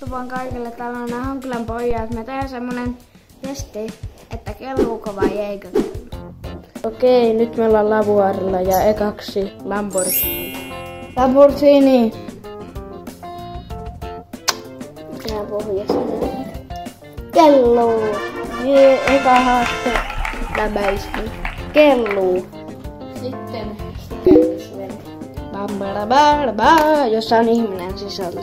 Muistuvan kaikille, täällä on nämä Honkylän pojat. Me tehdään semmonen testi, että kelluuko vai eikö kellu. Okei, nyt me ollaan Lavuaarilla ja ekaksi Lamborghini. Lamborghini! Tää pohjassa. Kelluu! Eka haaste läpäisty. Kelluu. Sitten sukellusvene. Jossa on ihminen sisällä.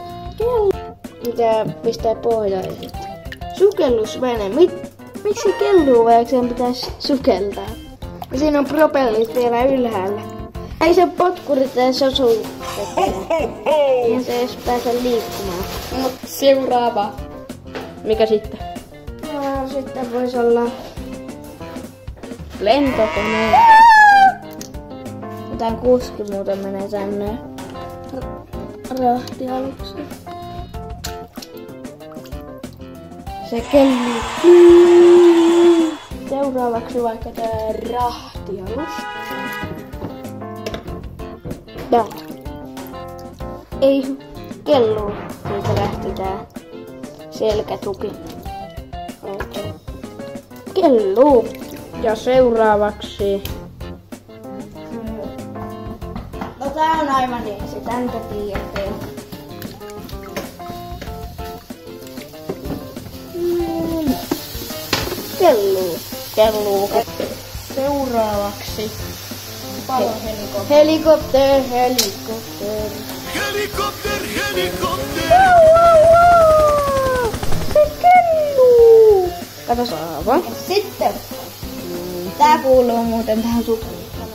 Mitä pistää pohjaan? Sukellusvene. Miksi kelluu vai eikö sen pitäisi sukeltaa? Ja siinä on propellit vielä ylhäällä. Ei se potkurit edes osu. Ja se edes pääse liikkumaan. Seuraava. Mikä sitten? No, sitten voisi olla Lentokone. jotain kuski muuten menee tänne rahtialukseen. Se kelluu. Seuraavaksi vaikka tää rahtialus. Tää. Ei kelluu. Siitä lähti tää selkätuki. Oikein. Kelluu. Ja seuraavaksi No tää on aivan easy, tän te tiedätte. Kelluu. kelluu. Seuraavaksi Palohelikopteri. helikopter. Se kelluu. Kato saava. Sitten. Tää kuuluu muuten tähän sukellukseen.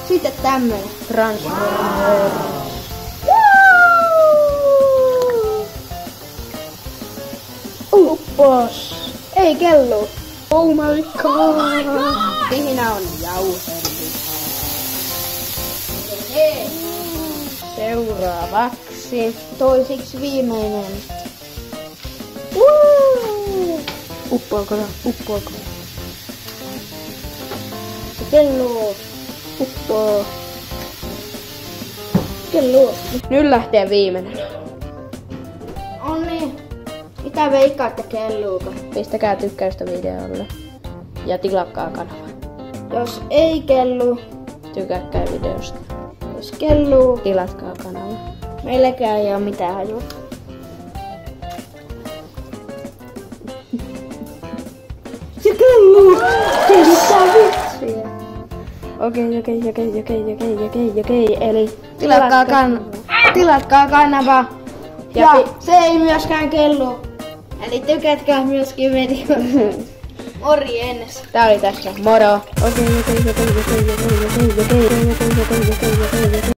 Sitten tämmönen. Transformer. Uppos. Ei kellu. Oh my god. Siinä on jauhelihaa. Seuraavaksi Toisiksi viimeinen. uppoako? Se kelluu. Uppoo. Kelluu. Nyt lähtee viimeinen. On niin. Mitä veikkaatte kelluuko? Pistäkää tykkäystä videolle ja tilatkaa kanava. Jos ei kellu, Tykätkää videosta. jos kelluu, Tilatkaa kanava. meilläkään ei oo mitään hajua. Se kelluu! Mitä vitsiä? Okei. Eli Tilatkaa kanava. Ja Ja se ei myöskään kellu. Eli tykätkää myöskin videosta. Morjens. tää oli tässä. Moro. Okei.